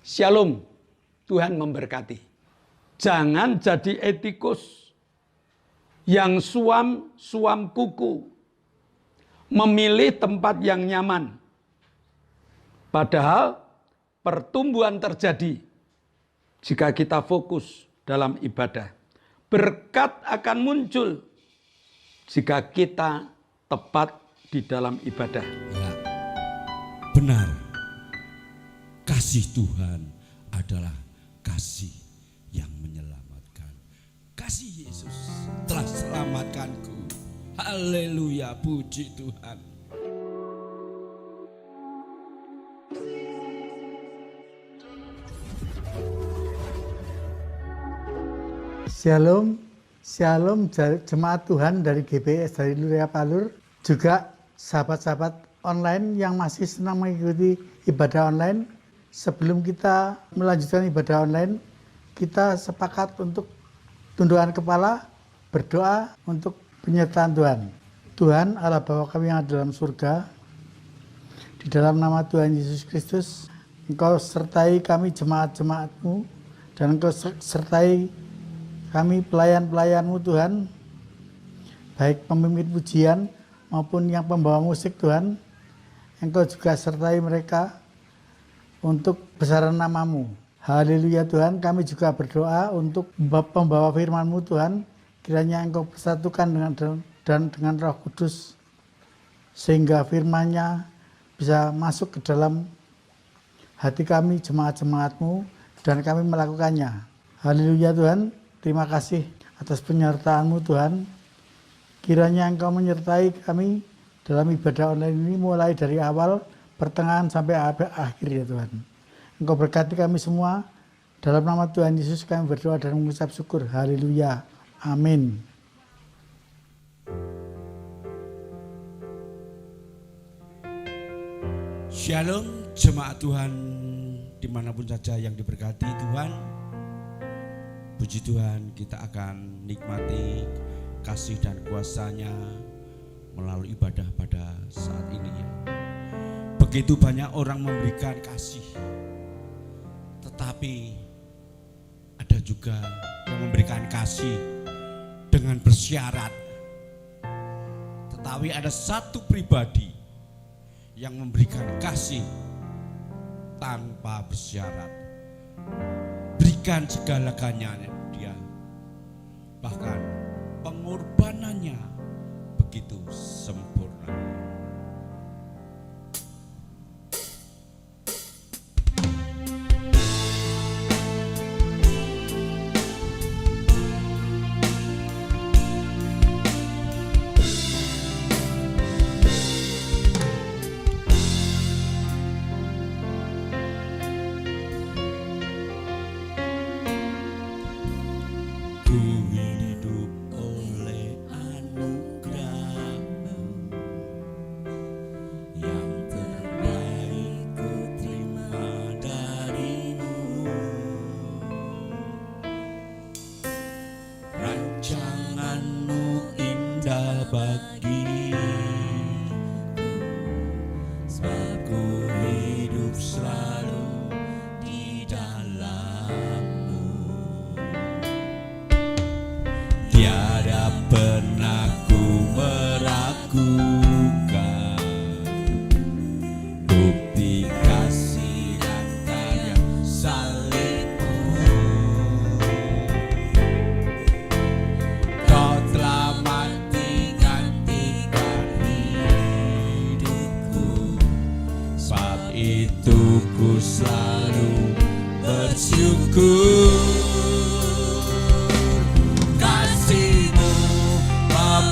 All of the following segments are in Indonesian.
Shalom, Tuhan memberkati. Jangan jadi etikus yang suam kuku, memilih tempat yang nyaman. Padahal pertumbuhan terjadi jika kita fokus dalam ibadah. Berkat akan muncul jika kita tepat di dalam ibadah. Ya, benar. Kasih Tuhan adalah kasih yang menyelamatkan. Kasih Yesus telah selamatkanku. Haleluya, puji Tuhan. Shalom, shalom jemaat Tuhan dari GBS dari Luria Palur, juga sahabat-sahabat online yang masih senang mengikuti ibadah online. Sebelum kita melanjutkan ibadah online, kita sepakat untuk tundukkan kepala, berdoa untuk penyertaan Tuhan. Tuhan Allah Bapa kami yang ada dalam surga, di dalam nama Tuhan Yesus Kristus, Engkau sertai kami jemaat-jemaat-Mu, dan Engkau sertai kami pelayan-pelayan-Mu Tuhan, baik pemimpin pujian maupun yang pembawa musik Tuhan. Engkau juga sertai mereka untuk besaran nama-Mu. Haleluya Tuhan, kami juga berdoa untuk pembawa firman-Mu Tuhan, kiranya Engkau persatukan dengan Roh Kudus, sehingga firman-Nya bisa masuk ke dalam hati kami jemaat-jemaat-Mu, dan kami melakukannya. Haleluya Tuhan, terima kasih atas penyertaan-Mu Tuhan. Kiranya Engkau menyertai kami dalam ibadah online ini mulai dari awal, pertengahan sampai akhir ya Tuhan. Engkau berkati kami semua. Dalam nama Tuhan Yesus kami berdoa dan mengucap syukur. Haleluya. Amin. Shalom jemaat Tuhan dimanapun saja yang diberkati Tuhan. Puji Tuhan, kita akan nikmati kasih dan kuasa-Nya melalui ibadah pada saat ini ya. Begitu banyak orang memberikan kasih, tetapi ada juga yang memberikan kasih dengan bersyarat. Tetapi ada satu pribadi yang memberikan kasih tanpa bersyarat. Berikan segala-galanya dia. Bahkan pengorbanannya begitu sempurna.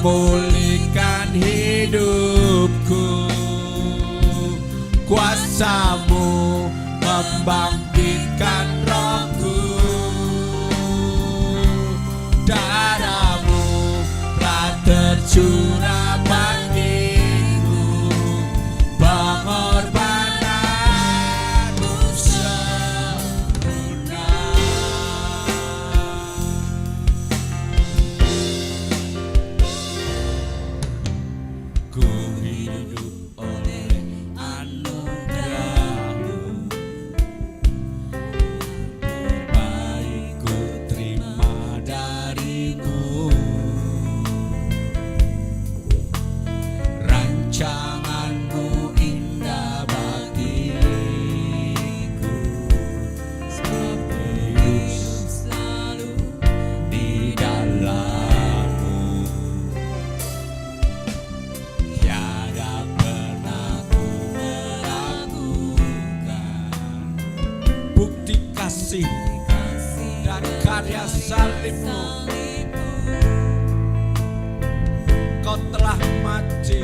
Memulihkan hidupku, kuasa-Mu membangkitkan rohku, darah-Mu telah tercurah bagiku, pengorbanan-Mu sempurna. Ku hidup oleh anugerah-Mu, dan karya salibmu. Kau telah mati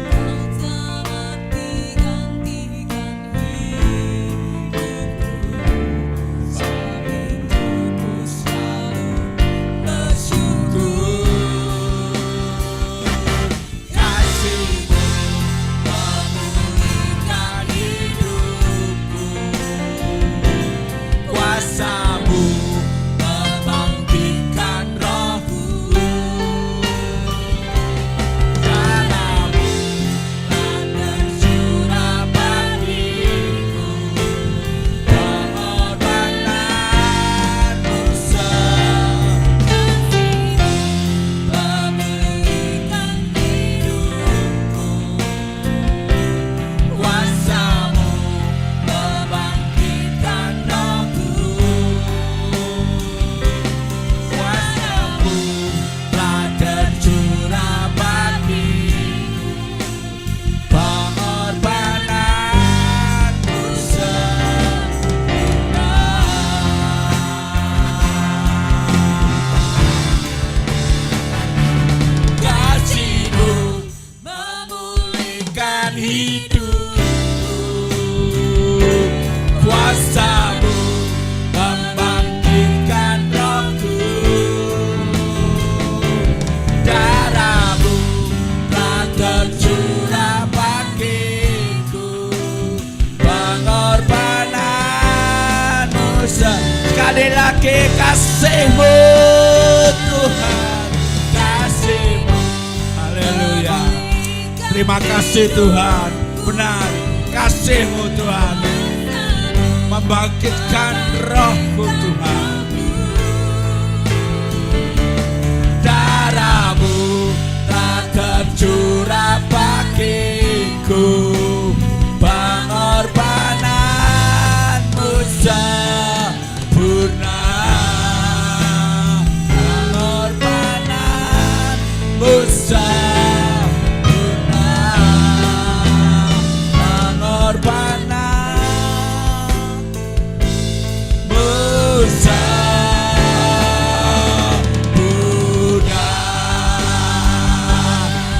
kasih-Mu Tuhan, kasih-Mu. Haleluya. Terima kasih Tuhan. Benar, kasih-Mu Tuhan membangkitkan rohku Tuhan. Darah-Mu telah tercurah bagiku, pengorbanan-Mu sempurna.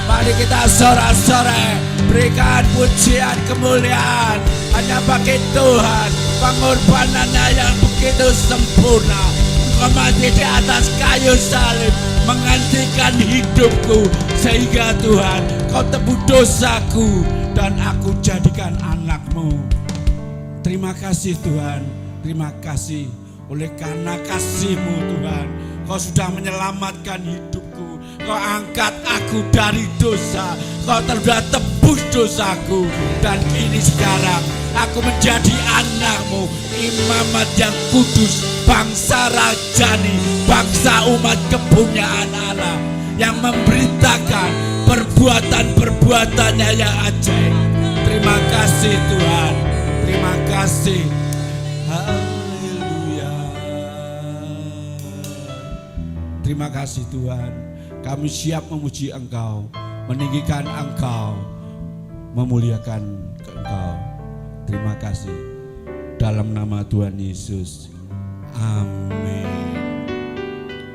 Mari kita sorak-sorai, berikan pujian kemuliaan hanya bagi Tuhan. Pengorbanannya yang begitu sempurna. Engkau mati di atas kayu salib menggantikan hidupku, sehingga Tuhan Kau tebus dosaku dan aku jadikan anak-Mu. Terima kasih Tuhan, terima kasih. Oleh karena kasih-Mu Tuhan, Kau sudah menyelamatkan hidupku. Kau angkat aku dari dosa, Kau telah tebus dosaku. Dan kini sekarang aku menjadi anak-Mu, imamat yang kudus, bangsa rajani, bangsa umat kepunyaan Allah, yang memberitakan perbuatan-perbuatannya yang ajaib. Terima kasih Tuhan, terima kasih. Haleluya. Terima kasih Tuhan, kami siap memuji Engkau, meninggikan Engkau, memuliakan Engkau. Terima kasih. Dalam nama Tuhan Yesus. Amin.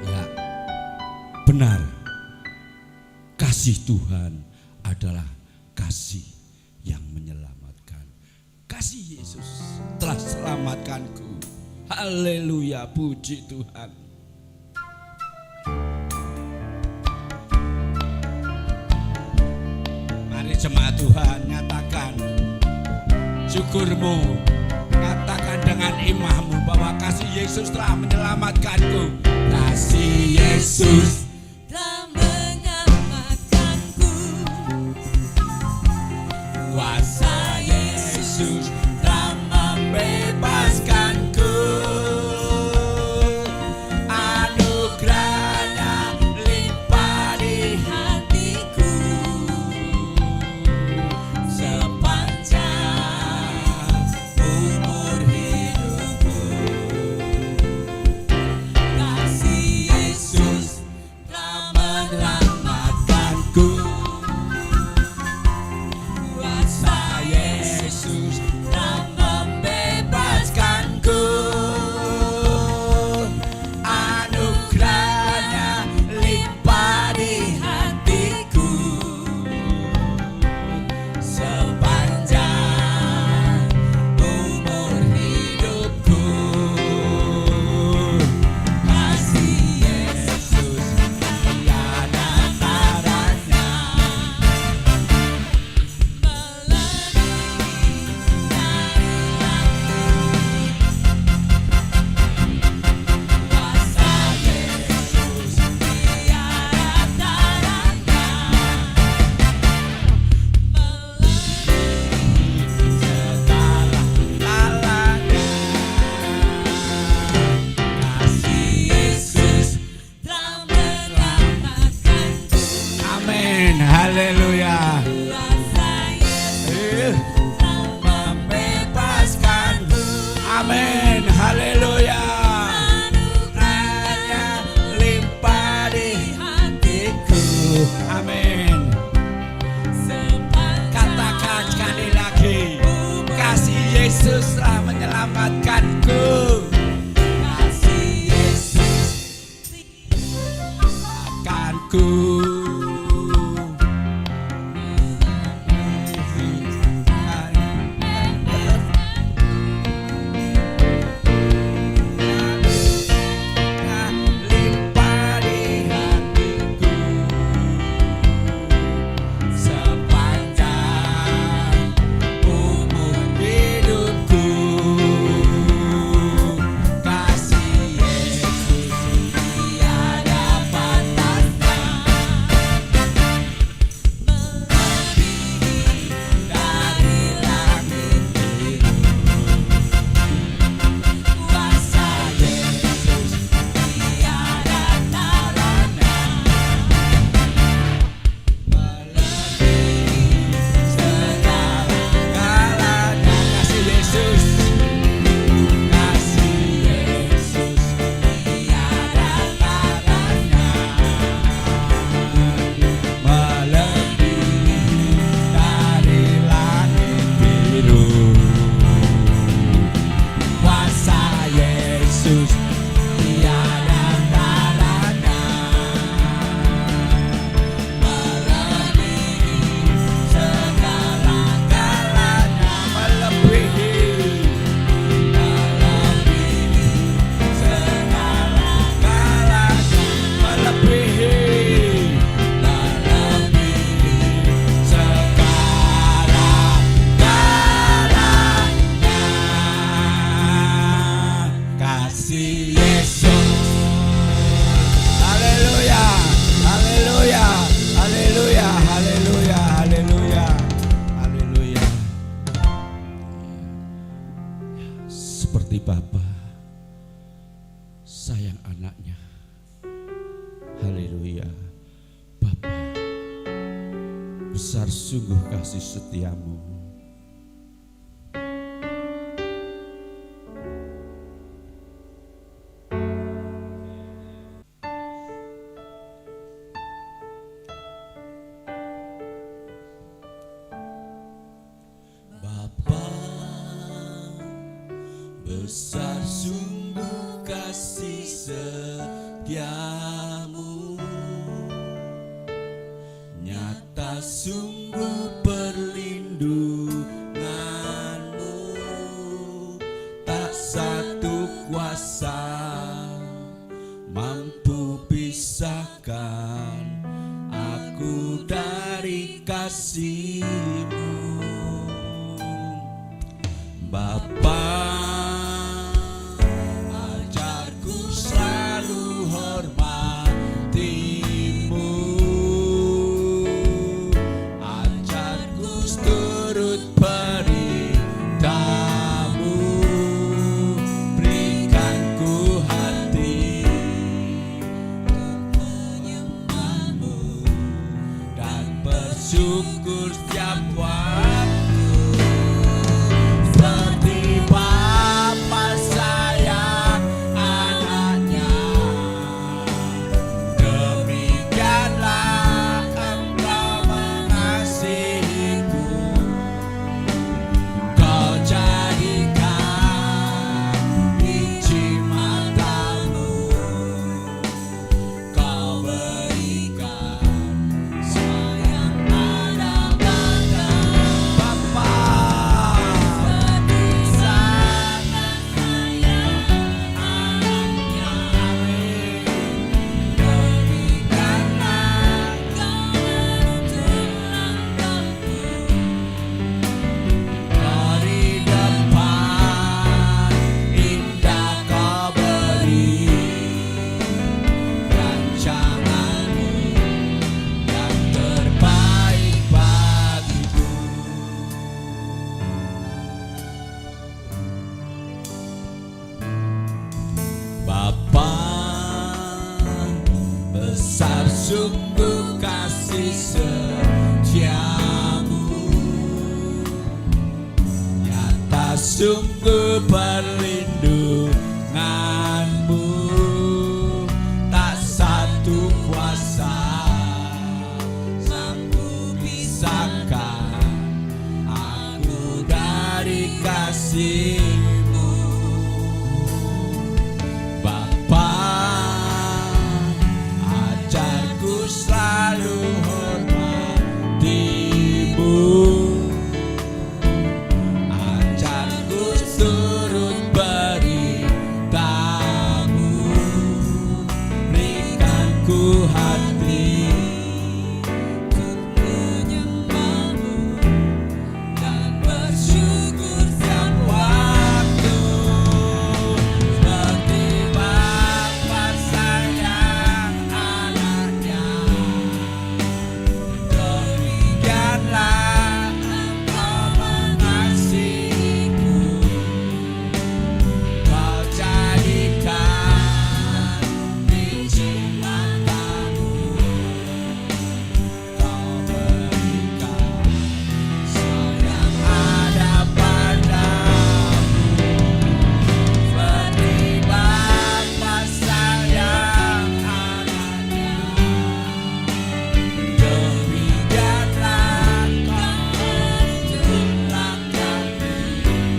Ya, benar. Kasih Tuhan adalah kasih yang menyelamatkan. Kasih Yesus telah selamatkanku. Haleluya, puji Tuhan. Mari jemaat Tuhan nyatakan syukurmu, katakan dengan imahmu bahwa kasih Yesus telah menyelamatkanku. Kasih Yesus telah menyelamatkanku. Kuasa Yesus telah membebaskanku. Anugerahnya limpah di hatiku. Sepanjang umur hidupku, kasih Yesus telah Haleluya. Kuasa Yesus Membebaskanku. Amin. Haleluya. Anugerahnya limpah di hatiku. Amin. Katakan sekali lagi, kasih Yesus telah menyelamatkanku. Kasih Yesus Akanku. Limpah di hatiku sepanjang umur hidupku. Kasih Yesus tiada batasnya, melebihi dari langit biru. Kuasa Yesus tiada tandanya, melebihi segala-galanya. Kasih Yesus, kasih Yesus tiada tandanya, melebihi dari langit biru. Kuasa Yesus tiada tandanya, melebihi segala-galanya, melebihi segala-galanya, melebihi segala-galanya. Kasih Yesus. Haleluya, haleluya, haleluya, haleluya, haleluya, haleluya. Seperti Bapa sayang anaknya. Haleluya. Bapa, besar sungguh kasih setiamu. Bapa, besar sungguh kasih setiamu, nyata sungguh perlindunganmu, tak satu kuasa mampu pisahkan aku dari kasih-Mu. Bapa, ajarku selalu hormati-Mu, ajarku turut perintah-Mu, berikan ku hati untuk menyembah-Mu dan bersyukur setiap waktu. Seperti Bapa sayang anaknya, demikianlah Engkau mengasihiku. Kau jadikan biji mata-Mu, Kau berikan sayang pada badan Bapa. Dari depan indah Kau beri rancangan-Mu yang terbaik bagiku. Bapa, besar sungguh kasih setiamu nyata sungguh perlindunganmu, tak satu kuasa sanggup pisahkan aku dari kasih-Mu. Bapa, ajarku selalu hormati-Mu, ajarku turut beritamu, berikan ku hati Untuk menyembah-Mu dan bersyukur setiap waktu, seperti Bapa sayang anaknya, demikianlah Engkau mengasihiku. Kau jadikan biji matamu, Kau berikan sayang ada padamu, seperti Bapa sayang anaknya, demikianlah Kau menunjukkan kami hari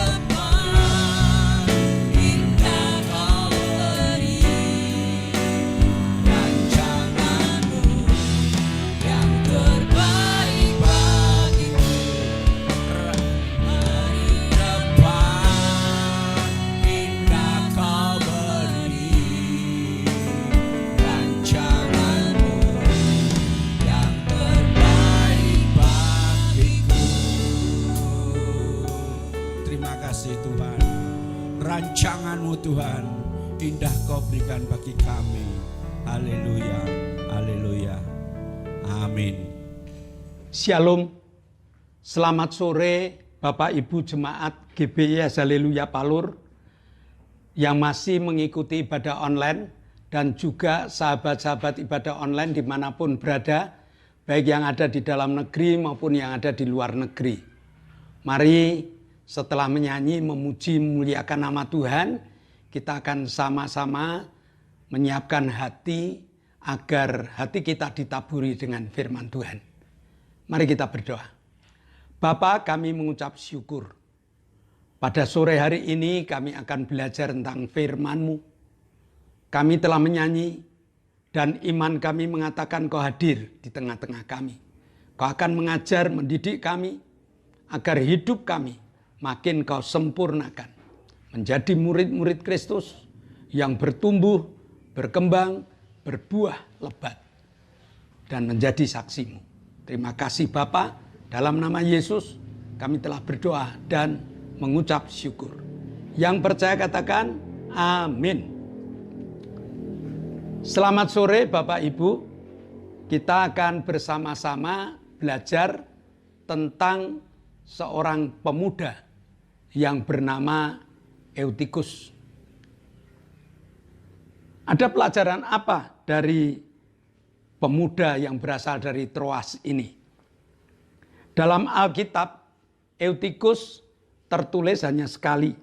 depan indah Kau beri rancangan-Mu yang terbaik bagiku. hari depan indah Kau beri Rancangan-Mu yang terbaik bagiku. hari depan indah Kau beri rancangan-Mu yang terbaik bagiku. Terima kasih Tuhan, rancangan-Mu Tuhan indah Kau berikan bagi kami. Haleluya, haleluya, amin. Shalom, selamat sore Bapak Ibu Jemaat GBIS Haleluya Palur yang masih mengikuti ibadah online dan juga sahabat-sahabat ibadah online dimanapun berada, baik yang ada di dalam negeri maupun yang ada di luar negeri. Mari setelah menyanyi, memuji, memuliakan nama Tuhan, kita akan sama-sama menyiapkan hati agar hati kita ditaburi dengan firman Tuhan. Mari kita berdoa. Bapa, kami mengucap syukur. Pada sore hari ini kami akan belajar tentang firman-Mu. Kami telah menyanyi dan iman kami mengatakan Kau hadir di tengah-tengah kami. Kau akan mengajar, mendidik kami agar hidup kami makin Kau sempurnakan. Menjadi murid-murid Kristus yang bertumbuh, berkembang, berbuah lebat, dan menjadi saksi-Mu. Terima kasih Bapa, dalam nama Yesus kami telah berdoa dan mengucap syukur. Yang percaya katakan amin. Selamat sore Bapak Ibu, kita akan bersama-sama belajar tentang seorang pemuda yang bernama Eutikus. Ada pelajaran apa dari pemuda yang berasal dari Troas ini? Dalam Alkitab, Eutikus tertulis hanya sekali.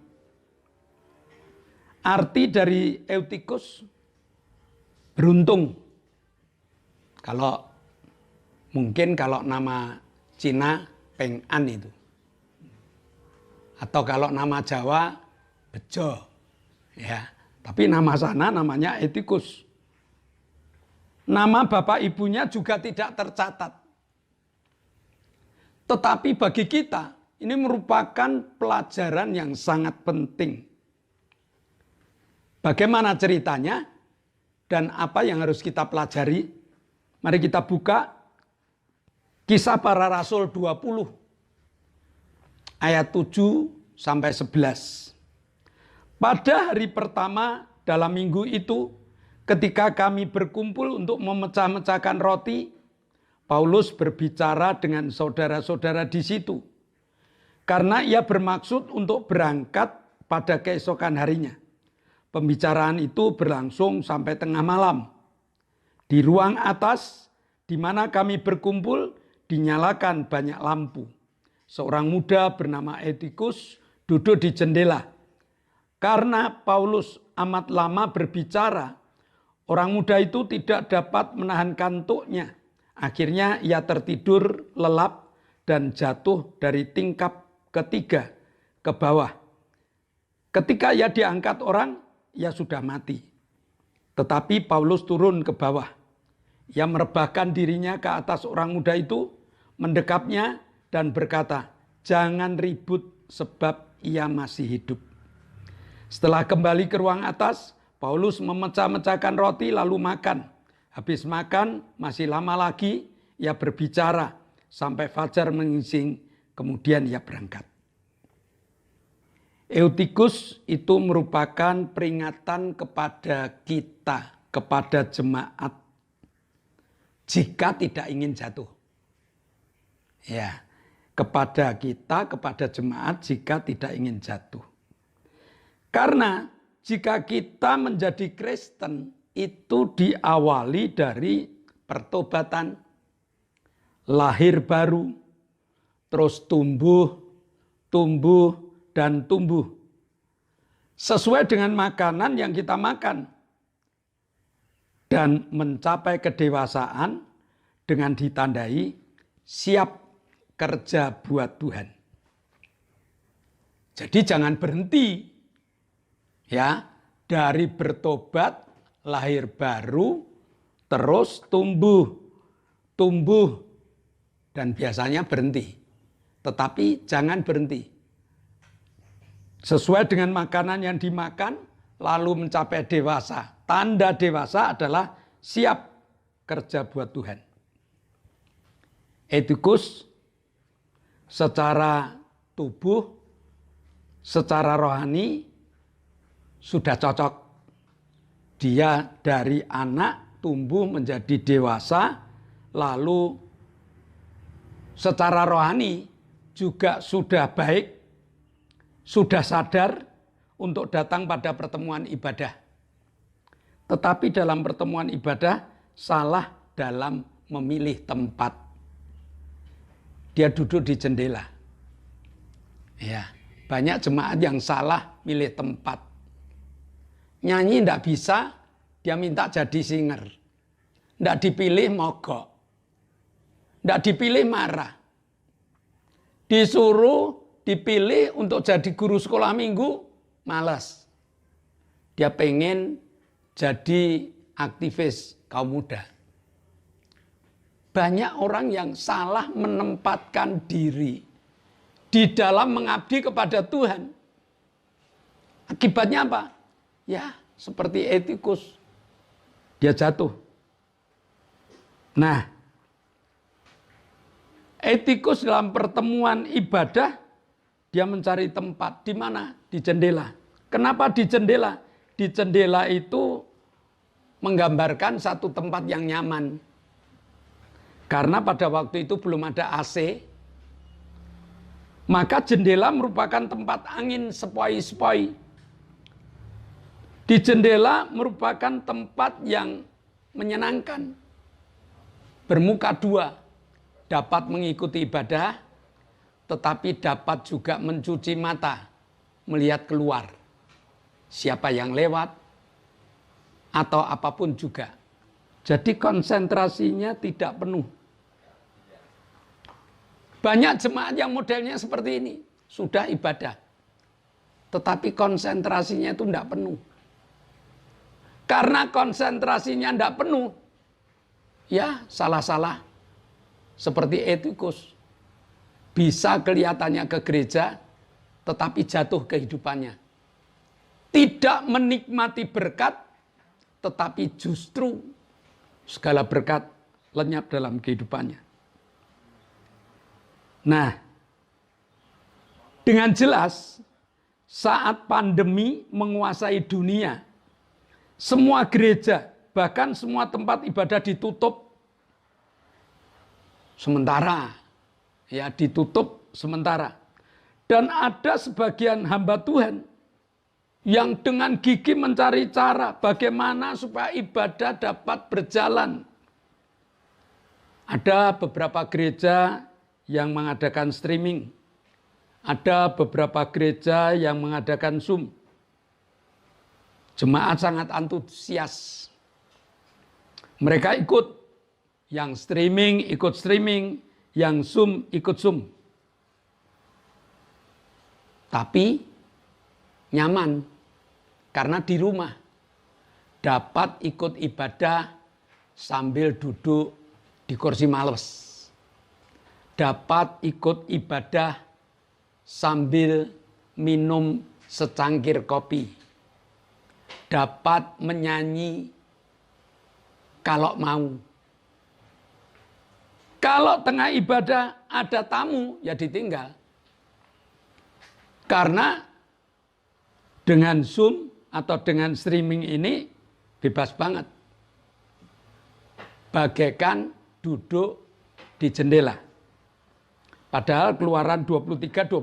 Arti dari Eutikus beruntung. Kalau nama Cina Peng An itu. Atau kalau nama Jawa Bejo. Ya. Tapi nama sana namanya Eutikus. Nama bapak ibunya juga tidak tercatat. Tetapi bagi kita ini merupakan pelajaran yang sangat penting. Bagaimana ceritanya dan apa yang harus kita pelajari? Mari kita buka Kisah Para Rasul 20 ayat 7 sampai 11. Pada hari pertama dalam minggu itu, ketika kami berkumpul untuk memecah-mecahkan roti, Paulus berbicara dengan saudara-saudara di situ. Karena ia bermaksud untuk berangkat pada keesokan harinya. Pembicaraan itu berlangsung sampai tengah malam. Di ruang atas, di mana kami berkumpul, dinyalakan banyak lampu. Seorang muda bernama Etikus duduk di jendela. Karena Paulus amat lama berbicara, orang muda itu tidak dapat menahan kantuknya. Akhirnya ia tertidur lelap dan jatuh dari tingkap ketiga ke bawah. Ketika ia diangkat orang, ia sudah mati. Tetapi Paulus turun ke bawah. Ia merebahkan dirinya ke atas orang muda itu, mendekapnya dan berkata, "Jangan ribut sebab ia masih hidup." Setelah kembali ke ruang atas, Paulus memecah-mecahkan roti lalu makan. Habis makan, masih lama lagi ia berbicara sampai fajar menyingsing, kemudian ia berangkat. Eutikus itu merupakan peringatan kepada kita, kepada jemaat, jika tidak ingin jatuh. Ya, kepada kita, kepada jemaat jika tidak ingin jatuh. Karena jika kita menjadi Kristen, itu diawali dari pertobatan, lahir baru, terus tumbuh, dan tumbuh. Sesuai dengan makanan yang kita makan. Dan mencapai kedewasaan dengan ditandai siap kerja buat Tuhan. Jadi jangan berhenti. Ya, dari bertobat, lahir baru, terus tumbuh, dan biasanya berhenti. Tetapi jangan berhenti. Sesuai dengan makanan yang dimakan, lalu mencapai dewasa. Tanda dewasa adalah siap kerja buat Tuhan. Etikus secara tubuh, secara rohani, sudah cocok. Dia dari anak tumbuh menjadi dewasa, lalu secara rohani juga sudah baik, sudah sadar untuk datang pada pertemuan ibadah. Tetapi dalam pertemuan ibadah salah dalam memilih tempat. Dia duduk di jendela. Ya, banyak jemaat yang salah milih tempat. Nyanyi tidak bisa, dia minta jadi singer. Tidak dipilih mogok. Tidak dipilih marah. Disuruh dipilih untuk jadi guru sekolah minggu, malas. Dia pengen jadi aktivis kaum muda. Banyak orang yang salah menempatkan diri di dalam mengabdi kepada Tuhan. Akibatnya apa? Ya, seperti Etikus. Dia jatuh. Nah, Etikus dalam pertemuan ibadah, dia mencari tempat. Di mana? Di jendela. Kenapa di jendela? Di jendela itu menggambarkan satu tempat yang nyaman. Karena pada waktu itu belum ada AC. Maka jendela merupakan tempat angin sepoi-sepoi. Di jendela merupakan tempat yang menyenangkan. Bermuka dua. Dapat mengikuti ibadah, tetapi dapat juga mencuci mata, melihat keluar. Siapa yang lewat, atau apapun juga. Jadi konsentrasinya tidak penuh. Banyak jemaat yang modelnya seperti ini. Sudah ibadah. Tetapi konsentrasinya itu tidak penuh. Karena konsentrasinya tidak penuh. Ya salah-salah. Seperti Etikus. Bisa kelihatannya ke gereja. Tetapi jatuh kehidupannya. Tidak menikmati berkat. Tetapi justru segala berkat lenyap dalam kehidupannya. Nah, dengan jelas saat pandemi menguasai dunia, semua gereja, bahkan semua tempat ibadah ditutup. sementara, ya ditutup sementara. Dan ada sebagian hamba Tuhan yang dengan gigih mencari cara bagaimana supaya ibadah dapat berjalan. Ada beberapa gereja yang mengadakan streaming. Ada beberapa gereja yang mengadakan Zoom. Jemaat sangat antusias. Mereka ikut. Yang streaming ikut streaming, yang Zoom ikut Zoom. Tapi nyaman karena di rumah dapat ikut ibadah sambil duduk di kursi males. Dapat ikut ibadah sambil minum secangkir kopi. Dapat menyanyi kalau mau. Kalau tengah ibadah ada tamu, ya ditinggal. Karena dengan Zoom atau dengan streaming ini bebas banget. Bagaikan duduk di jendela. Padahal Keluaran 23-25.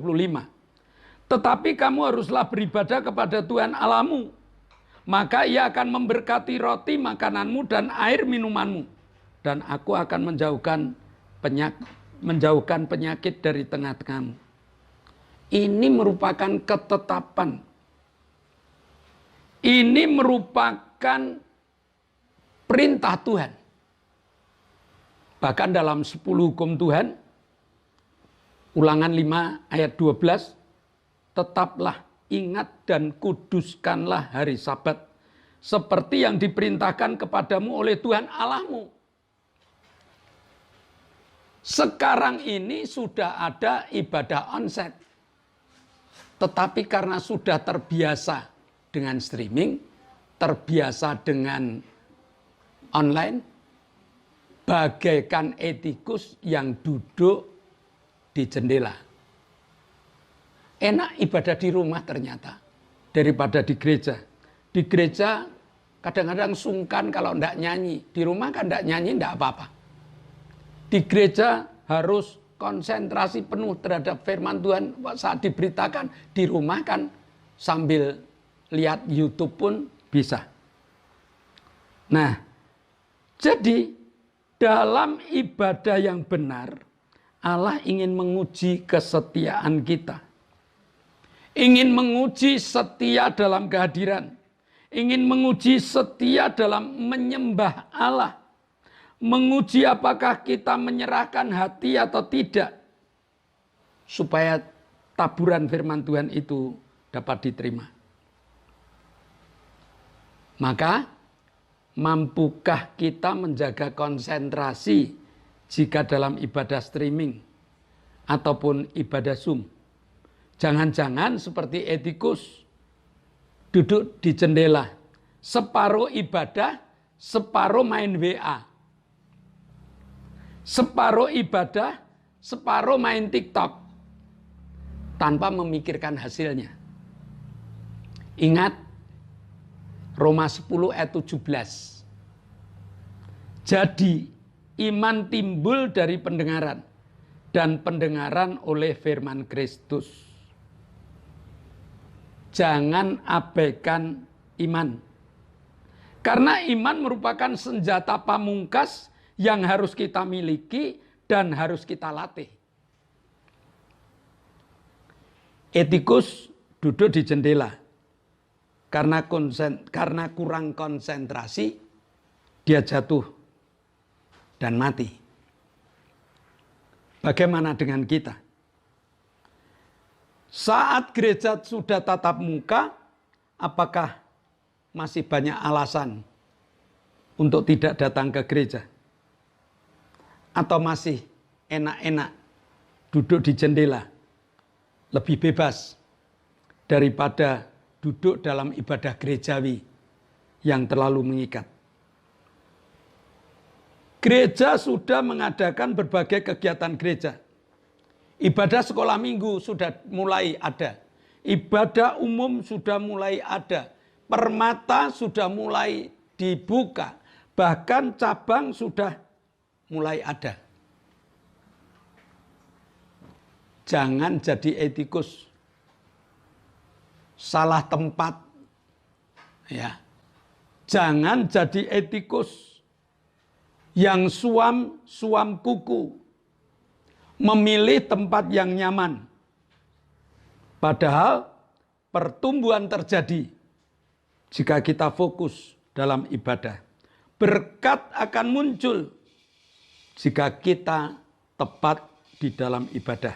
Tetapi kamu haruslah beribadah kepada Tuhan Allahmu. Maka ia akan memberkati roti makananmu dan air minumanmu. Dan aku akan menjauhkan penyakit dari tengah-tengahmu. Ini merupakan ketetapan. Ini merupakan perintah Tuhan. Bahkan dalam 10 hukum Tuhan, Ulangan 5 ayat 12, tetaplah ingat dan kuduskanlah hari Sabat, seperti yang diperintahkan kepadamu oleh Tuhan Allahmu. Sekarang ini sudah ada ibadah onsite. Tetapi karena sudah terbiasa dengan streaming, terbiasa dengan online, bagaikan etikus yang duduk di jendela. Enak ibadah di rumah ternyata daripada di gereja. Di gereja kadang-kadang sungkan kalau enggak nyanyi. Di rumah kan enggak nyanyi enggak apa-apa. Di gereja harus konsentrasi penuh terhadap firman Tuhan saat diberitakan. Di rumah kan sambil lihat YouTube pun bisa. Nah, jadi dalam ibadah yang benar, Allah ingin menguji kesetiaan kita. Ingin menguji setia dalam kehadiran. Ingin menguji setia dalam menyembah Allah. Menguji apakah kita menyerahkan hati atau tidak. Supaya taburan firman Tuhan itu dapat diterima. Maka, mampukah kita menjaga konsentrasi jika dalam ibadah streaming ataupun ibadah Zoom? Jangan-jangan seperti etikus, duduk di jendela, separuh ibadah, separuh main WA. Separuh ibadah, separuh main TikTok, tanpa memikirkan hasilnya. Ingat, Roma 10 ayat 17. Jadi, iman timbul dari pendengaran, dan pendengaran oleh firman Kristus. Jangan abaikan iman. Karena iman merupakan senjata pamungkas yang harus kita miliki dan harus kita latih. Etikus duduk di jendela. Karena kurang konsentrasi, dia jatuh dan mati. Bagaimana dengan kita? Saat gereja sudah tatap muka, apakah masih banyak alasan untuk tidak datang ke gereja? Atau masih enak-enak duduk di jendela, lebih bebas daripada duduk dalam ibadah gerejawi yang terlalu mengikat? Gereja sudah mengadakan berbagai kegiatan gereja. Ibadah sekolah minggu sudah mulai ada. Ibadah umum sudah mulai ada. Permata sudah mulai dibuka. Bahkan cabang sudah mulai ada. jangan jadi etikus salah tempat, ya. Jangan jadi etikus yang suam kuku, memilih tempat yang nyaman. Padahal pertumbuhan terjadi jika kita fokus dalam ibadah. Berkat akan muncul jika kita tepat di dalam ibadah.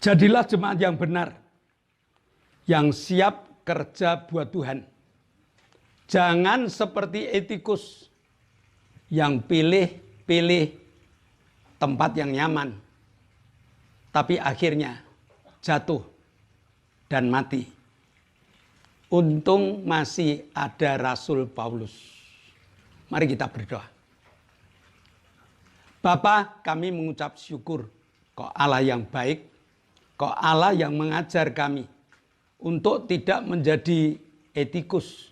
Jadilah jemaat yang benar, yang siap kerja buat Tuhan. Jangan seperti etikus yang pilih tempat yang nyaman, tapi akhirnya jatuh dan mati. Untung masih ada Rasul Paulus. Mari kita berdoa. Bapa, kami mengucap syukur, Kau Allah yang baik, Kau Allah yang mengajar kami untuk tidak menjadi etikus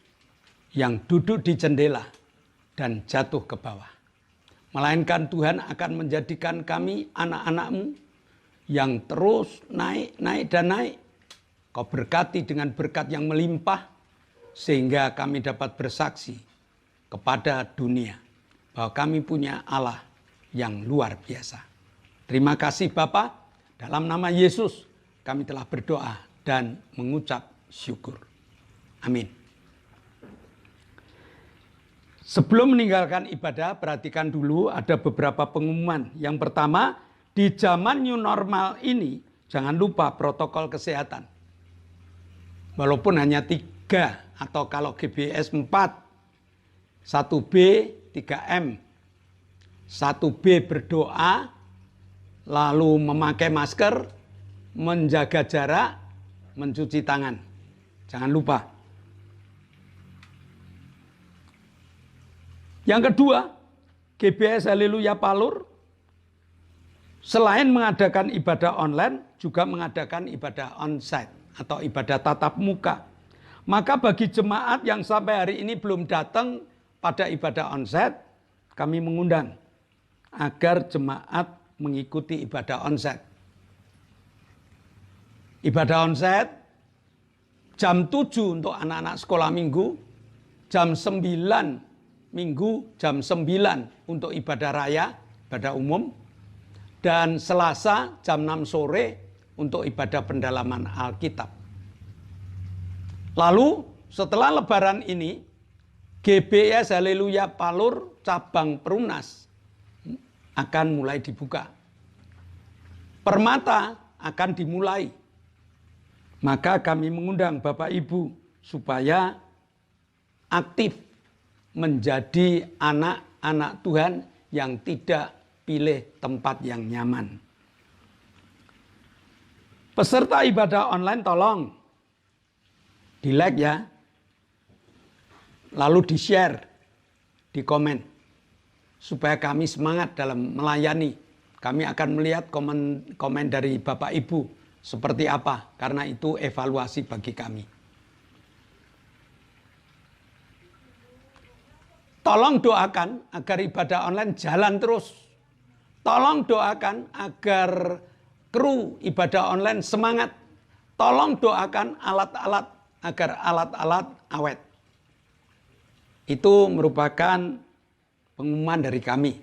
yang duduk di jendela dan jatuh ke bawah. Melainkan Tuhan akan menjadikan kami anak-anak-Mu yang terus naik dan naik. Kau berkati dengan berkat yang melimpah, sehingga kami dapat bersaksi kepada dunia bahwa kami punya Allah yang luar biasa. Terima kasih Bapa, dalam nama Yesus kami telah berdoa dan mengucap syukur. Amin. Sebelum meninggalkan ibadah, perhatikan dulu ada beberapa pengumuman. Yang pertama, di zaman new normal ini, jangan lupa protokol kesehatan. Walaupun hanya 3 atau kalau GBS 4, 1B, 3M. 1B berdoa, lalu memakai masker, menjaga jarak, mencuci tangan. Jangan lupa. Yang kedua, GBS Haleluya Palur, selain mengadakan ibadah online, juga mengadakan ibadah onsite atau ibadah tatap muka. Maka bagi jemaat yang sampai hari ini belum datang pada ibadah onsite, kami mengundang agar jemaat mengikuti ibadah onsite. Ibadah onsite jam 7 untuk anak-anak sekolah minggu, jam 9 minggu, jam 9 untuk ibadah raya, ibadah umum, dan Selasa jam 6 sore untuk ibadah pendalaman Alkitab. Lalu setelah lebaran ini, GBS Haleluya Palur cabang Perumnas akan mulai dibuka. Permata akan dimulai. Maka kami mengundang Bapak Ibu supaya aktif menjadi anak-anak Tuhan yang tidak pilih tempat yang nyaman. Peserta ibadah online tolong di-like ya. Lalu di-share, di komen. Supaya kami semangat dalam melayani. Kami akan melihat komen dari Bapak Ibu seperti apa. Karena itu evaluasi bagi kami. Tolong doakan agar ibadah online jalan terus. Tolong doakan agar kru ibadah online semangat. Tolong doakan alat-alat agar alat-alat awet. Itu merupakan pengumuman dari kami.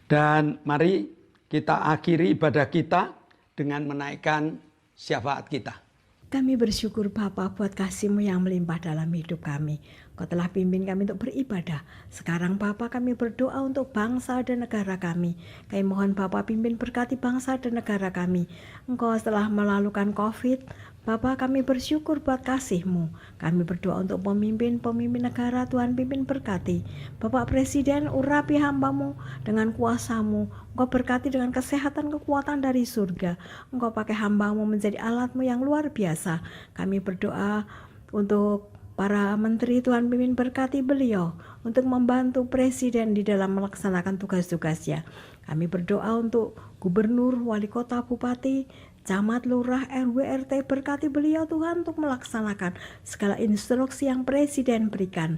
Dan mari kita akhiri ibadah kita dengan menaikkan syafaat kita. Kami bersyukur Bapa buat kasih-Mu yang melimpah dalam hidup kami. Kau telah pimpin kami untuk beribadah. Sekarang Bapa kami berdoa untuk bangsa dan negara kami. Kami mohon Bapa pimpin berkati bangsa dan negara kami. Engkau setelah melalukan COVID, Bapa kami bersyukur buat kasih-Mu. Kami berdoa untuk pemimpin negara, Tuhan pimpin berkati. Bapak Presiden urapi hamba-Mu dengan kuasa-Mu. Engkau berkati dengan kesehatan kekuatan dari surga. Engkau pakai hamba-Mu menjadi alat-Mu yang luar biasa. Kami berdoa untuk para menteri, Tuhan pimpin berkati beliau untuk membantu presiden di dalam melaksanakan tugas-tugasnya. Kami berdoa untuk gubernur, wali kota, bupati, camat, lurah, RW, RT, berkati beliau Tuhan untuk melaksanakan segala instruksi yang presiden berikan.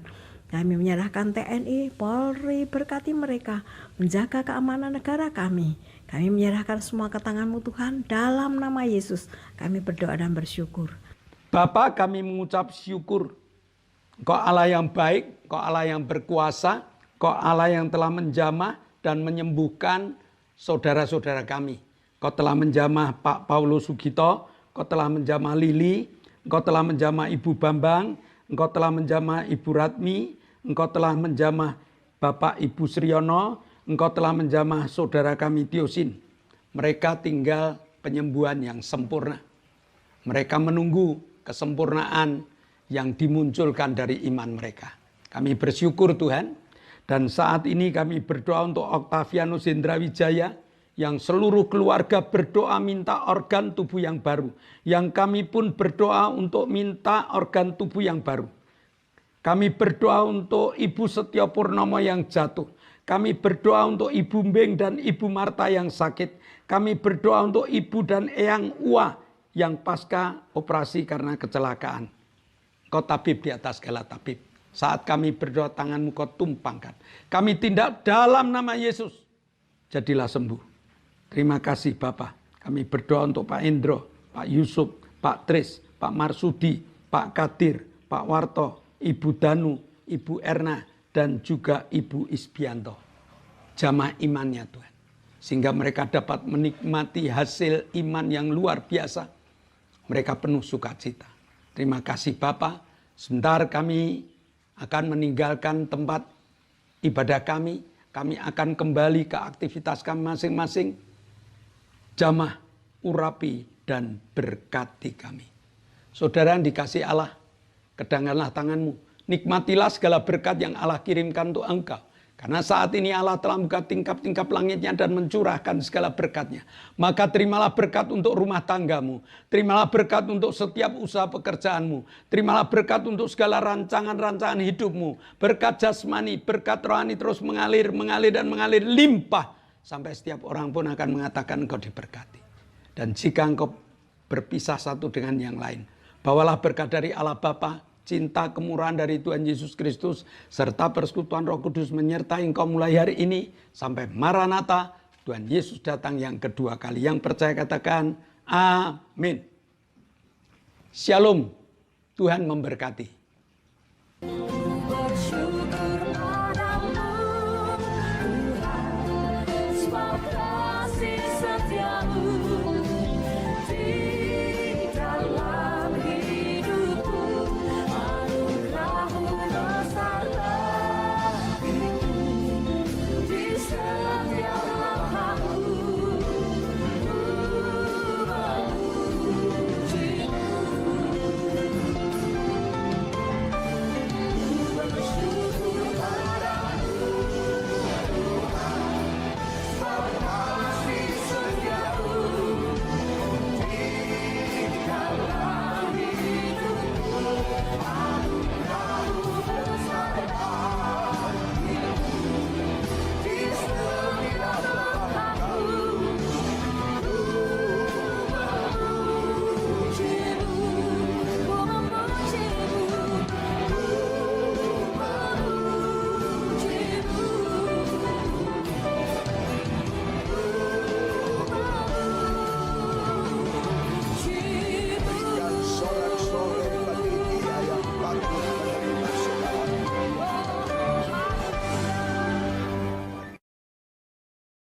Kami menyerahkan TNI, Polri, berkati mereka, menjaga keamanan negara kami. Kami menyerahkan semua ke tangan-Mu Tuhan, dalam nama Yesus kami berdoa dan bersyukur. Bapa, kami mengucap syukur. Engkau Allah yang baik, Engkau Allah yang berkuasa, Engkau Allah yang telah menjamah dan menyembuhkan saudara-saudara kami. Engkau telah menjamah Pak Paulus Sugito, Engkau telah menjamah Lili, Engkau telah menjamah Ibu Bambang, Engkau telah menjamah Ibu Ratmi, Engkau telah menjamah Bapak Ibu Sriono, Engkau telah menjamah saudara kami Tiosin. Mereka tinggal penyembuhan yang sempurna. Mereka menunggu kesempurnaan yang dimunculkan dari iman mereka. Kami bersyukur Tuhan. Dan saat ini kami berdoa untuk Octavianus Hendrawijaya yang seluruh keluarga berdoa minta organ tubuh yang baru. Yang kami pun berdoa untuk minta organ tubuh yang baru. Kami berdoa untuk Ibu Setio Purnomo yang jatuh. Kami berdoa untuk Ibu Mbeng dan Ibu Marta yang sakit. Kami berdoa untuk Ibu dan Eyang Ua yang pasca operasi karena kecelakaan. Kau tabib di atas segala tabib. Saat kami berdoa, tangan-Mu Kau tumpangkan. Kami tindak dalam nama Yesus. Jadilah sembuh. Terima kasih Bapak. Kami berdoa untuk Pak Endro, Pak Yusuf, Pak Tris, Pak Marsudi, Pak Kadir, Pak Warto, Ibu Danu, Ibu Erna, dan juga Ibu Isbianto. Jamah imannya Tuhan. Sehingga mereka dapat menikmati hasil iman yang luar biasa. Mereka penuh sukacita. Terima kasih Bapak. Sebentar kami akan meninggalkan tempat ibadah kami. Kami akan kembali ke aktivitas kami masing-masing. Jamah, urapi, dan berkati kami. Saudara yang dikasih Allah, kedangkanlah tanganmu. Nikmatilah segala berkat yang Allah kirimkan untuk engkau. Karena saat ini Allah telah membuka tingkap-tingkap langitnya dan mencurahkan segala berkatnya. Maka terimalah berkat untuk rumah tanggamu. Terimalah berkat untuk setiap usaha pekerjaanmu. Terimalah berkat untuk segala rancangan-rancangan hidupmu. Berkat jasmani, berkat rohani terus mengalir, mengalir dan mengalir limpah. Sampai setiap orang pun akan mengatakan engkau diberkati. Dan jika engkau berpisah satu dengan yang lain, bawalah berkat dari Allah Bapa, cinta kemurahan dari Tuhan Yesus Kristus, serta persekutuan Roh Kudus menyertai engkau mulai hari ini sampai Maranatha, Tuhan Yesus datang yang kedua kali. Yang percaya katakan amin. Shalom, Tuhan memberkati.